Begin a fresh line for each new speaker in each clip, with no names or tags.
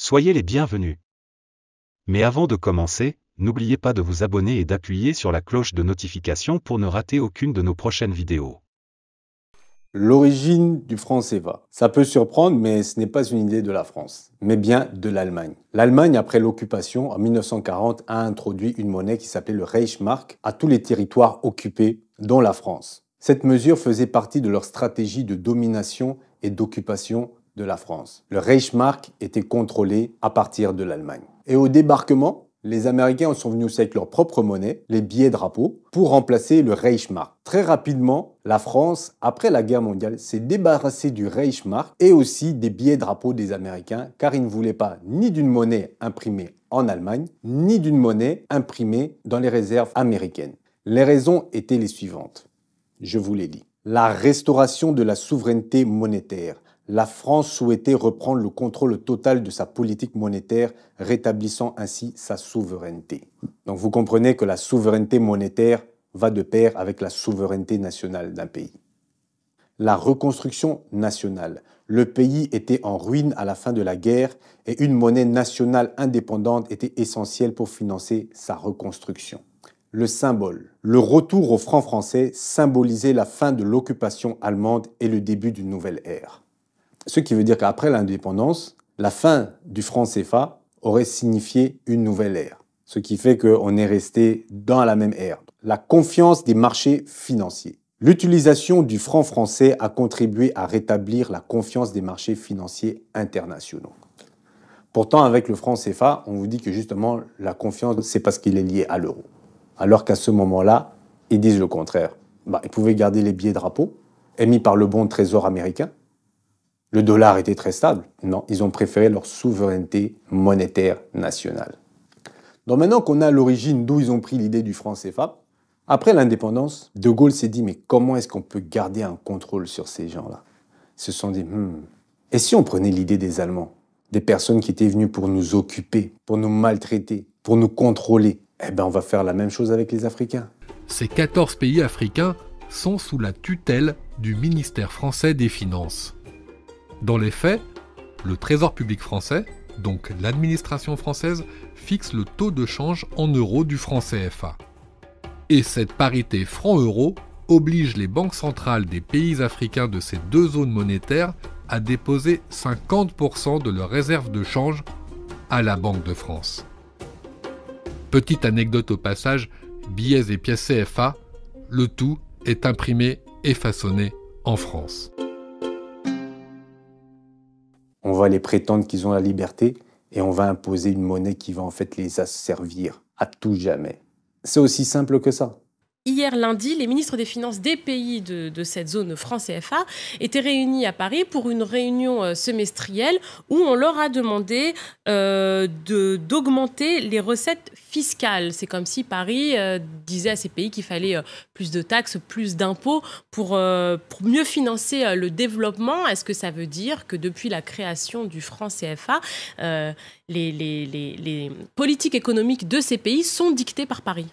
Soyez les bienvenus. Mais avant de commencer, n'oubliez pas de vous abonner et d'appuyer sur la cloche de notification pour ne rater aucune de nos prochaines vidéos.
L'origine du franc CFA. Ça peut surprendre, mais ce n'est pas une idée de la France, mais bien de l'Allemagne. L'Allemagne, après l'occupation, en 1940, a introduit une monnaie qui s'appelait le Reichsmark à tous les territoires occupés, dont la France. Cette mesure faisait partie de leur stratégie de domination et d'occupation de la France. Le Reichsmark était contrôlé à partir de l'Allemagne. Et au débarquement, les Américains sont venus aussi avec leur propre monnaie, les billets drapeaux, pour remplacer le Reichsmark. Très rapidement, la France, après la guerre mondiale, s'est débarrassée du Reichsmark et aussi des billets drapeaux des Américains, car ils ne voulaient pas ni d'une monnaie imprimée en Allemagne, ni d'une monnaie imprimée dans les réserves américaines. Les raisons étaient les suivantes. Je vous les lis. La restauration de la souveraineté monétaire. La France souhaitait reprendre le contrôle total de sa politique monétaire, rétablissant ainsi sa souveraineté. Donc vous comprenez que la souveraineté monétaire va de pair avec la souveraineté nationale d'un pays. La reconstruction nationale. Le pays était en ruine à la fin de la guerre et une monnaie nationale indépendante était essentielle pour financer sa reconstruction. Le symbole. Le retour au franc français symbolisait la fin de l'occupation allemande et le début d'une nouvelle ère. Ce qui veut dire qu'après l'indépendance, la fin du franc CFA aurait signifié une nouvelle ère. Ce qui fait qu'on est resté dans la même ère. La confiance des marchés financiers. L'utilisation du franc français a contribué à rétablir la confiance des marchés financiers internationaux. Pourtant, avec le franc CFA, on vous dit que justement, la confiance, c'est parce qu'il est lié à l'euro. Alors qu'à ce moment-là, ils disent le contraire. Ils pouvaient garder les billets drapeaux émis par le bon trésor américain. Le dollar était très stable. Non, ils ont préféré leur souveraineté monétaire nationale. Donc maintenant qu'on a l'origine d'où ils ont pris l'idée du franc CFA, après l'indépendance, De Gaulle s'est dit, mais comment est-ce qu'on peut garder un contrôle sur ces gens-là? Ils se sont dit, et si on prenait l'idée des Allemands, des personnes qui étaient venues pour nous occuper, pour nous maltraiter, pour nous contrôler, on va faire la même chose avec les Africains.
Ces 14 pays africains sont sous la tutelle du ministère français des Finances. Dans les faits, le Trésor public français, donc l'administration française, fixe le taux de change en euros du franc CFA. Et cette parité franc-euro oblige les banques centrales des pays africains de ces deux zones monétaires à déposer 50% de leurs réserves de change à la Banque de France. Petite anecdote au passage, billets et pièces CFA, le tout est imprimé et façonné en France.
On va les prétendre qu'ils ont la liberté et on va imposer une monnaie qui va en fait les asservir à tout jamais. C'est aussi simple que ça.
Hier lundi, les ministres des Finances des pays de cette zone franc CFA étaient réunis à Paris pour une réunion semestrielle où on leur a demandé d'augmenter les recettes fiscales. C'est comme si Paris disait à ces pays qu'il fallait plus de taxes, plus d'impôts pour mieux financer le développement. Est-ce que ça veut dire que depuis la création du franc CFA, les politiques économiques de ces pays sont dictées par Paris ?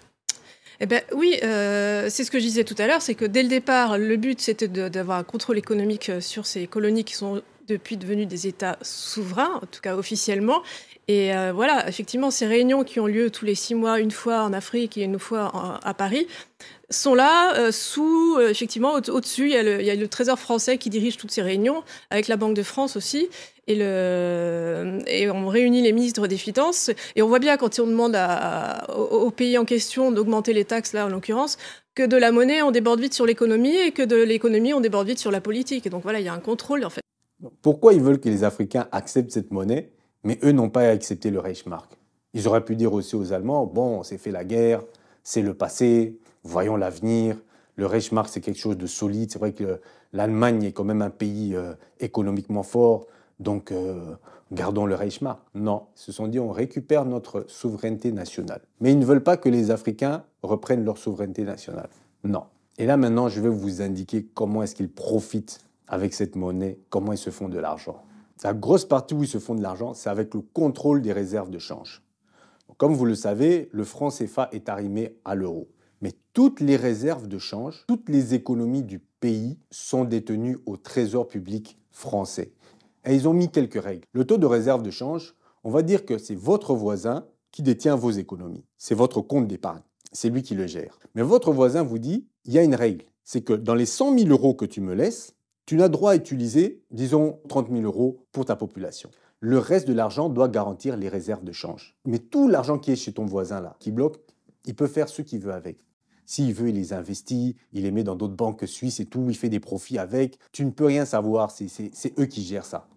Oui, c'est ce que je disais tout à l'heure, c'est que dès le départ, le but c'était d'avoir un contrôle économique sur ces colonies qui sont depuis devenues des États souverains, en tout cas officiellement. Et voilà, effectivement, ces réunions qui ont lieu tous les 6 mois, une fois en Afrique et une fois à Paris, sont là, effectivement, au-dessus, il y a le Trésor français qui dirige toutes ces réunions, avec la Banque de France aussi. Et on réunit les ministres des Finances. Et on voit bien, quand on demande aux pays en question d'augmenter les taxes, là, en l'occurrence, que de la monnaie, on déborde vite sur l'économie, et que de l'économie, on déborde vite sur la politique. Et donc voilà, il y a un contrôle, en fait.
Pourquoi ils veulent que les Africains acceptent cette monnaie, mais eux n'ont pas accepté le Reichsmark? Ils auraient pu dire aussi aux Allemands, bon, on s'est fait la guerre, c'est le passé, voyons l'avenir. Le Reichsmark, c'est quelque chose de solide. C'est vrai que l'Allemagne est quand même un pays économiquement fort, donc gardons le Reichsmark. Non, ils se sont dit, on récupère notre souveraineté nationale. Mais ils ne veulent pas que les Africains reprennent leur souveraineté nationale. Non. Et là, maintenant, je vais vous indiquer comment est-ce qu'ils profitent avec cette monnaie, comment ils se font de l'argent. La grosse partie où ils se font de l'argent, c'est avec le contrôle des réserves de change. Comme vous le savez, le franc CFA est arrimé à l'euro. Mais toutes les réserves de change, toutes les économies du pays sont détenues au Trésor public français. Et ils ont mis quelques règles. Le taux de réserve de change, On va dire que c'est votre voisin qui détient vos économies. C'est votre compte d'épargne. C'est lui qui le gère. Mais votre voisin vous dit, il y a une règle. C'est que dans les 100 000 euros que tu me laisses, tu n'as droit à utiliser, disons, 30 000 euros pour ta population. Le reste de l'argent doit garantir les réserves de change. Mais tout l'argent qui est chez ton voisin là, qui bloque, il peut faire ce qu'il veut avec. S'il veut, il les investit, il les met dans d'autres banques suisses et tout, il fait des profits avec. Tu ne peux rien savoir, c'est eux qui gèrent ça.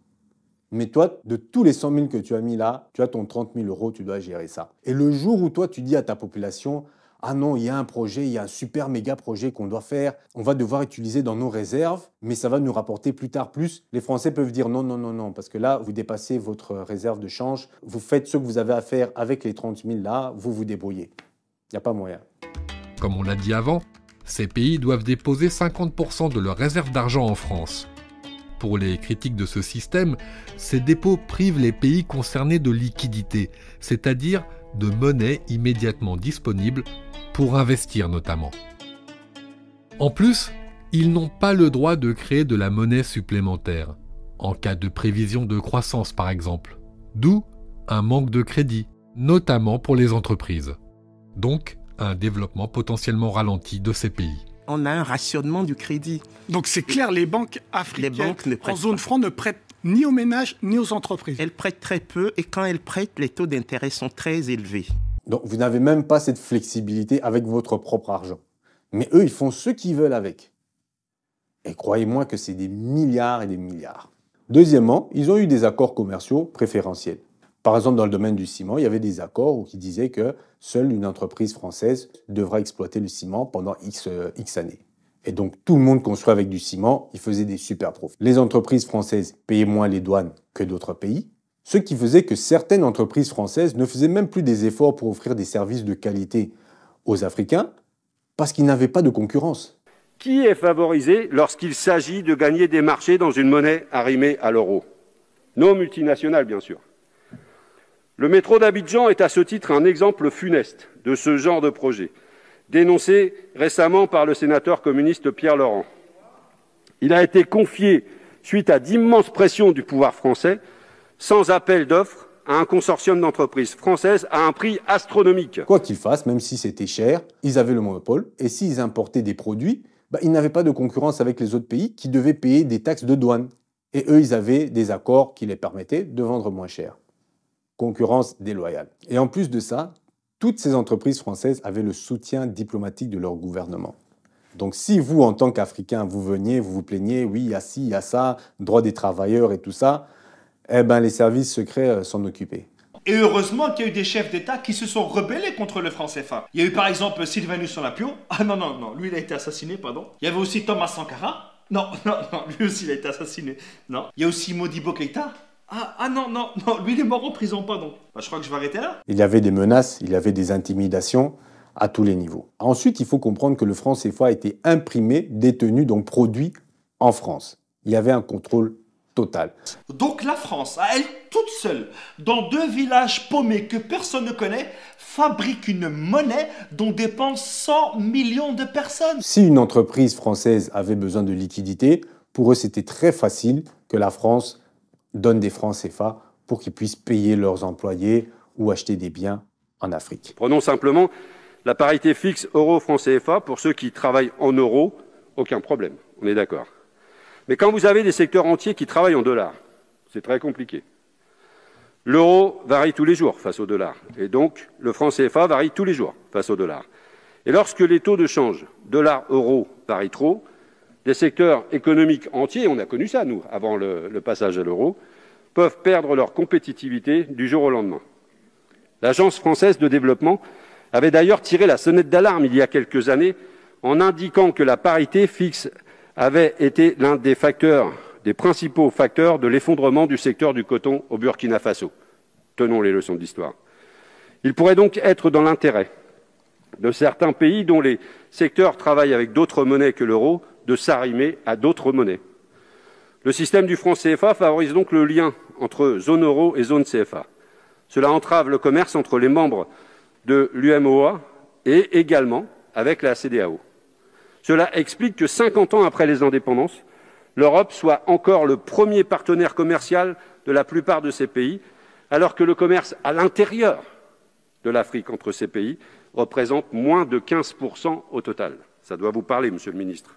Mais toi, de tous les 100 000 que tu as mis là, tu as ton 30 000 euros, tu dois gérer ça. Et le jour où toi, tu dis à ta population, ah non, il y a un projet, il y a un super méga projet qu'on doit faire, on va devoir utiliser dans nos réserves, mais ça va nous rapporter plus tard plus. Les Français peuvent dire non, non, non, non, parce que là, vous dépassez votre réserve de change, vous faites ce que vous avez à faire avec les 30 000 là, vous vous débrouillez. Il n'y a pas moyen.
Comme on l'a dit avant, ces pays doivent déposer 50% de leurs réserves d'argent en France. Pour les critiques de ce système, ces dépôts privent les pays concernés de liquidité, c'est-à-dire de monnaie immédiatement disponible pour investir notamment. En plus, ils n'ont pas le droit de créer de la monnaie supplémentaire, en cas de prévision de croissance par exemple, d'où un manque de crédit, notamment pour les entreprises. Donc, un développement potentiellement ralenti de ces pays.
On a un rationnement du crédit.
Donc c'est clair, les banques africaines en zone
pas.
franc ne prêtent ni aux ménages ni aux entreprises.
Elles prêtent très peu et quand elles prêtent, les taux d'intérêt sont très élevés.
Donc vous n'avez même pas cette flexibilité avec votre propre argent. Mais eux, ils font ce qu'ils veulent avec. Et croyez-moi que c'est des milliards et des milliards. Deuxièmement, ils ont eu des accords commerciaux préférentiels. Par exemple, dans le domaine du ciment, il y avait des accords qui disaient que seule une entreprise française devra exploiter le ciment pendant X années. Et donc, tout le monde construit avec du ciment, ils faisaient des super profits. Les entreprises françaises payaient moins les douanes que d'autres pays, ce qui faisait que certaines entreprises françaises ne faisaient même plus des efforts pour offrir des services de qualité aux Africains parce qu'ils n'avaient pas de concurrence.
Qui est favorisé lorsqu'il s'agit de gagner des marchés dans une monnaie arrimée à l'euro? Nos multinationales, bien sûr. Le métro d'Abidjan est à ce titre un exemple funeste de ce genre de projet, dénoncé récemment par le sénateur communiste Pierre Laurent. Il a été confié, suite à d'immenses pressions du pouvoir français, sans appel d'offres, à un consortium d'entreprises françaises à un prix astronomique.
Quoi qu'ils fassent, même si c'était cher, ils avaient le monopole, et s'ils importaient des produits, ils n'avaient pas de concurrence avec les autres pays qui devaient payer des taxes de douane. Et eux, ils avaient des accords qui les permettaient de vendre moins cher. Concurrence déloyale. Et en plus de ça, toutes ces entreprises françaises avaient le soutien diplomatique de leur gouvernement. Donc si vous, en tant qu'Africain, vous veniez, vous vous plaignez, oui, il y a ci, il y a ça, droit des travailleurs et tout ça, les services secrets s'en occupaient.
Et heureusement qu'il y a eu des chefs d'État qui se sont rebellés contre le franc CFA. Il y a eu par exemple Sylvanus Olympio. Ah non, lui il a été assassiné, pardon. Il y avait aussi Thomas Sankara. Non, lui aussi il a été assassiné. Non. Il y a aussi Modibo Keïta. Non, lui il est mort en prison, pardon. Je crois que je vais arrêter là.
Il y avait des menaces, il y avait des intimidations à tous les niveaux. Ensuite, il faut comprendre que le franc CFA a été imprimé, détenu, donc produit en France. Il y avait un contrôle total.
Donc la France, à elle toute seule, dans 2 villages paumés que personne ne connaît, fabrique une monnaie dont dépendent 100 millions de personnes.
Si une entreprise française avait besoin de liquidités, pour eux c'était très facile que la France donne des francs CFA pour qu'ils puissent payer leurs employés ou acheter des biens en Afrique.
Prenons simplement la parité fixe euro-franc CFA pour ceux qui travaillent en euros, aucun problème, on est d'accord. Mais quand vous avez des secteurs entiers qui travaillent en dollars, c'est très compliqué. L'euro varie tous les jours face au dollar, et donc le franc CFA varie tous les jours face au dollar. Et lorsque les taux de change dollar-euro varient trop, des secteurs économiques entiers, on a connu ça nous, avant le passage à l'euro, peuvent perdre leur compétitivité du jour au lendemain. L'Agence française de développement avait d'ailleurs tiré la sonnette d'alarme il y a quelques années en indiquant que la parité fixe avait été l'un des principaux facteurs de l'effondrement du secteur du coton au Burkina Faso. Tenons les leçons d'histoire. Il pourrait donc être dans l'intérêt de certains pays dont les secteurs travaillent avec d'autres monnaies que l'euro de s'arrimer à d'autres monnaies. Le système du franc CFA favorise donc le lien entre zone euro et zone CFA. Cela entrave le commerce entre les membres de l'UMOA et également avec la CEDEAO. Cela explique que 50 ans après les indépendances, l'Europe soit encore le premier partenaire commercial de la plupart de ces pays, alors que le commerce à l'intérieur de l'Afrique entre ces pays représente moins de 15% au total. Ça doit vous parler, monsieur le ministre,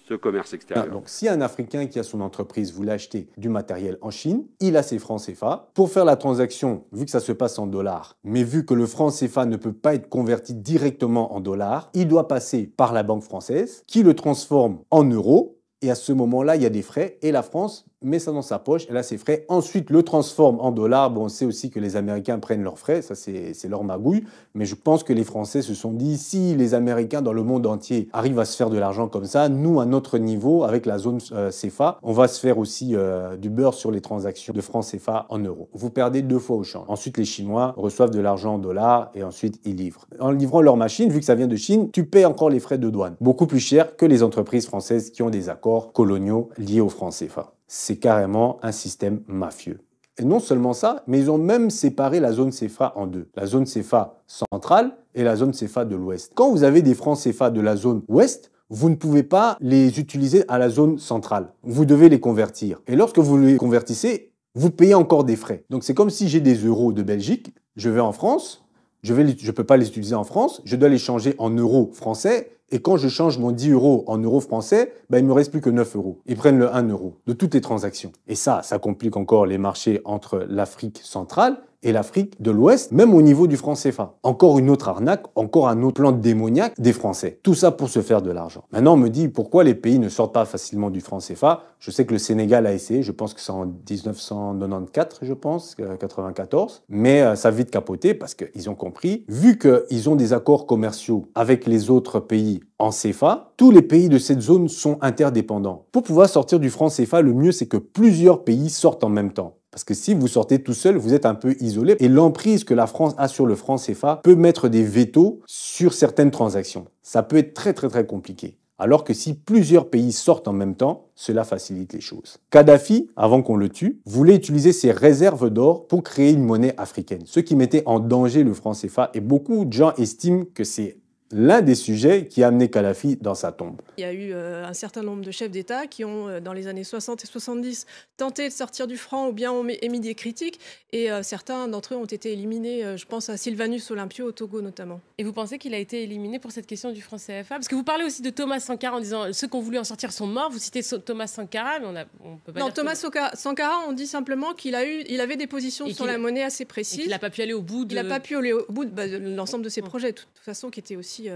ce commerce extérieur.
Donc, si un Africain qui a son entreprise voulait acheter du matériel en Chine, il a ses francs CFA. Pour faire la transaction, vu que ça se passe en dollars, mais vu que le franc CFA ne peut pas être converti directement en dollars, il doit passer par la banque française qui le transforme en euros. Et à ce moment-là, il y a des frais et la France met ça dans sa poche, elle a ses frais. Ensuite, le transforme en dollars. Bon, on sait aussi que les Américains prennent leurs frais, ça c'est leur magouille. Mais je pense que les Français se sont dit, si les Américains dans le monde entier arrivent à se faire de l'argent comme ça, nous, à notre niveau, avec la zone CFA, on va se faire aussi du beurre sur les transactions de francs CFA en euros. Vous perdez 2 fois au change. Ensuite, les Chinois reçoivent de l'argent en dollars et ensuite ils livrent. En livrant leur machine, vu que ça vient de Chine, tu payes encore les frais de douane. Beaucoup plus cher que les entreprises françaises qui ont des accords coloniaux liés au franc CFA. C'est carrément un système mafieux. Et non seulement ça, mais ils ont même séparé la zone CFA en deux. La zone CFA centrale et la zone CFA de l'Ouest. Quand vous avez des francs CFA de la zone Ouest, vous ne pouvez pas les utiliser à la zone centrale. Vous devez les convertir. Et lorsque vous les convertissez, vous payez encore des frais. Donc c'est comme si j'ai des euros de Belgique, je vais en France, je ne peux pas les utiliser en France, je dois les changer en euros français. Et quand je change mon 10 euros en euros français, ben, il ne me reste plus que 9 euros. Ils prennent le 1 euro de toutes les transactions. Et ça complique encore les marchés entre l'Afrique centrale et l'Afrique de l'Ouest, même au niveau du franc CFA. Encore une autre arnaque, encore un autre plan démoniaque des Français. Tout ça pour se faire de l'argent. Maintenant, on me dit pourquoi les pays ne sortent pas facilement du franc CFA. Je sais que le Sénégal a essayé, je pense que c'est en 1994, je pense, 94. Mais ça a vite capoté parce qu'ils ont compris, vu qu'ils ont des accords commerciaux avec les autres pays en CFA, tous les pays de cette zone sont interdépendants. Pour pouvoir sortir du franc CFA, le mieux c'est que plusieurs pays sortent en même temps. Parce que si vous sortez tout seul, vous êtes un peu isolé. Et l'emprise que la France a sur le franc CFA peut mettre des vétos sur certaines transactions. Ça peut être très très très compliqué. Alors que si plusieurs pays sortent en même temps, cela facilite les choses. Kadhafi, avant qu'on le tue, voulait utiliser ses réserves d'or pour créer une monnaie africaine, ce qui mettait en danger le franc CFA. Et beaucoup de gens estiment que c'est l'un des sujets qui a amené Kadhafi dans sa tombe.
Il y a eu un certain nombre de chefs d'État qui ont, dans les années 60 et 70, tenté de sortir du franc ou bien ont émis des critiques. Et certains d'entre eux ont été éliminés. Je pense à Sylvanus Olympio au Togo notamment.
Et vous pensez qu'il a été éliminé pour cette question du franc CFA? Parce que vous parlez aussi de Thomas Sankara en disant ceux qui ont voulu en sortir sont morts. Vous citez Thomas Sankara, mais on peut pas
non,
dire
Thomas Sankara, on dit simplement qu'il avait des positions sur la monnaie assez précises.
Il n'a pas pu aller au bout de...
Il n'a pas pu aller au bout de l'ensemble de ses projets, de toute façon, qui étaient aussi...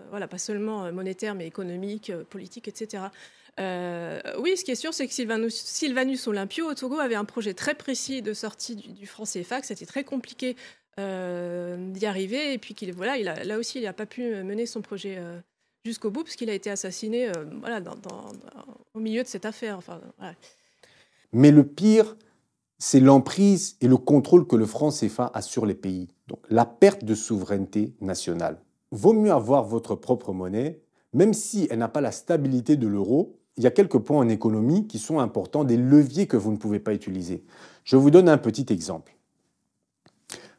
voilà, pas seulement monétaire, mais économique, politique, etc. Oui, ce qui est sûr, c'est que Sylvanus Olympio au Togo avait un projet très précis de sortie du franc CFA, que c'était très compliqué d'y arriver, et puis là aussi, il n'a pas pu mener son projet jusqu'au bout, parce qu'il a été assassiné au milieu de cette affaire. Enfin, voilà.
Mais le pire, c'est l'emprise et le contrôle que le franc CFA a sur les pays. Donc la perte de souveraineté nationale. Vaut mieux avoir votre propre monnaie, même si elle n'a pas la stabilité de l'euro. Il y a quelques points en économie qui sont importants, des leviers que vous ne pouvez pas utiliser. Je vous donne un petit exemple.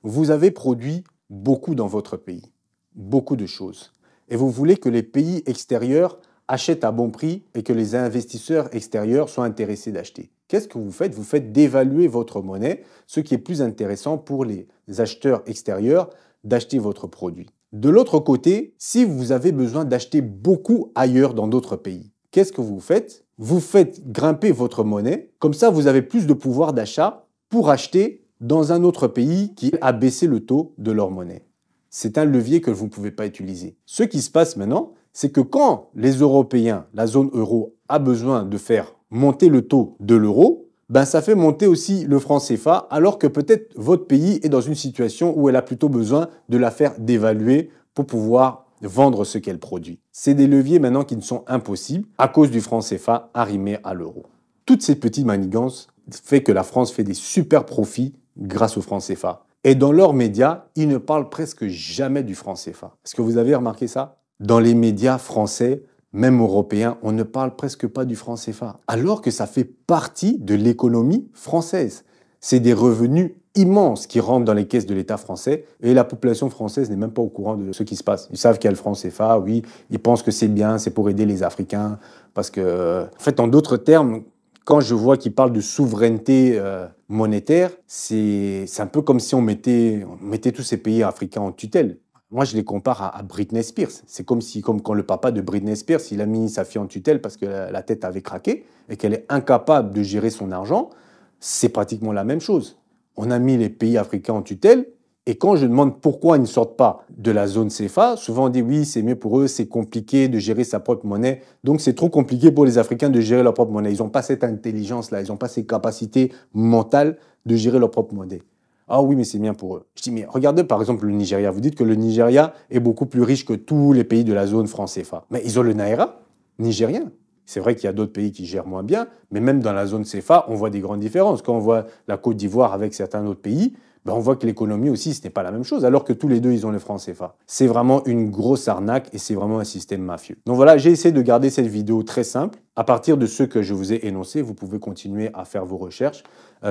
Vous avez produit beaucoup dans votre pays, beaucoup de choses. Et vous voulez que les pays extérieurs achètent à bon prix et que les investisseurs extérieurs soient intéressés d'acheter. Qu'est-ce que vous faites? Vous faites dévaluer votre monnaie, ce qui est plus intéressant pour les acheteurs extérieurs d'acheter votre produit. De l'autre côté, si vous avez besoin d'acheter beaucoup ailleurs dans d'autres pays, qu'est-ce que vous faites? Vous faites grimper votre monnaie, comme ça vous avez plus de pouvoir d'achat pour acheter dans un autre pays qui a baissé le taux de leur monnaie. C'est un levier que vous ne pouvez pas utiliser. Ce qui se passe maintenant, c'est que quand les Européens, la zone euro, a besoin de faire monter le taux de l'euro, ben ça fait monter aussi le franc CFA, alors que peut-être votre pays est dans une situation où elle a plutôt besoin de la faire dévaluer pour pouvoir vendre ce qu'elle produit. C'est des leviers maintenant qui ne sont impossibles à cause du franc CFA arrimé à l'euro. Toutes ces petites manigances font que la France fait des super profits grâce au franc CFA. Et dans leurs médias, ils ne parlent presque jamais du franc CFA. Est-ce que vous avez remarqué ça? Dans les médias français, même européens, on ne parle presque pas du franc CFA, alors que ça fait partie de l'économie française. C'est des revenus immenses qui rentrent dans les caisses de l'État français et la population française n'est même pas au courant de ce qui se passe. Ils savent qu'il y a le franc CFA, oui, ils pensent que c'est bien, c'est pour aider les Africains, parce que, en fait, en d'autres termes, quand je vois qu'ils parlent de souveraineté monétaire, c'est un peu comme si on mettait tous ces pays africains en tutelle. Moi, je les compare à Britney Spears. C'est comme quand le papa de Britney Spears, il a mis sa fille en tutelle parce que la tête avait craqué et qu'elle est incapable de gérer son argent. C'est pratiquement la même chose. On a mis les pays africains en tutelle. Et quand je demande pourquoi ils ne sortent pas de la zone CFA, souvent on dit oui, c'est mieux pour eux, c'est compliqué de gérer sa propre monnaie. Donc c'est trop compliqué pour les Africains de gérer leur propre monnaie. Ils n'ont pas cette intelligence-là, ils n'ont pas ces capacités mentales de gérer leur propre monnaie. Ah oui, mais c'est bien pour eux. Je dis, mais regardez par exemple le Nigeria. Vous dites que le Nigeria est beaucoup plus riche que tous les pays de la zone franc CFA. Mais ils ont le Naira nigérien. C'est vrai qu'il y a d'autres pays qui gèrent moins bien, mais même dans la zone CFA, on voit des grandes différences. Quand on voit la Côte d'Ivoire avec certains autres pays, on voit que l'économie aussi, ce n'est pas la même chose, alors que tous les deux, ils ont le franc CFA. C'est vraiment une grosse arnaque et c'est vraiment un système mafieux. Donc voilà, j'ai essayé de garder cette vidéo très simple. À partir de ce que je vous ai énoncé, vous pouvez continuer à faire vos recherches,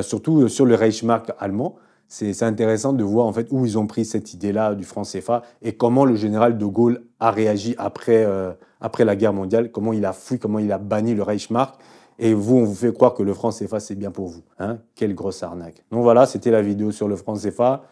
surtout sur le Reichsmark allemand. C'est intéressant de voir en fait où ils ont pris cette idée-là du franc CFA et comment le général de Gaulle a réagi après la guerre mondiale, comment il a fui, comment il a banni le Reichsmark. Et vous, on vous fait croire que le franc CFA, c'est bien pour vous. Hein? Quelle grosse arnaque. Donc voilà, c'était la vidéo sur le franc CFA.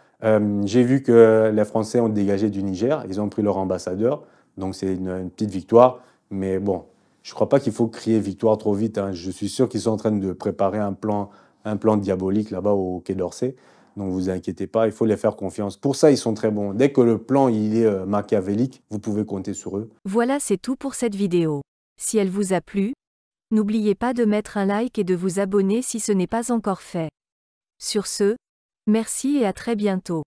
J'ai vu que les Français ont dégagé du Niger. Ils ont pris leur ambassadeur. Donc c'est une petite victoire. Mais bon, je ne crois pas qu'il faut crier victoire trop vite. Hein. Je suis sûr qu'ils sont en train de préparer un plan diabolique là-bas au Quai d'Orsay. Donc vous inquiétez pas, il faut les faire confiance. Pour ça, ils sont très bons. Dès que le plan il est machiavélique, vous pouvez compter sur eux.
Voilà, c'est tout pour cette vidéo. Si elle vous a plu, n'oubliez pas de mettre un like et de vous abonner si ce n'est pas encore fait. Sur ce, merci et à très bientôt.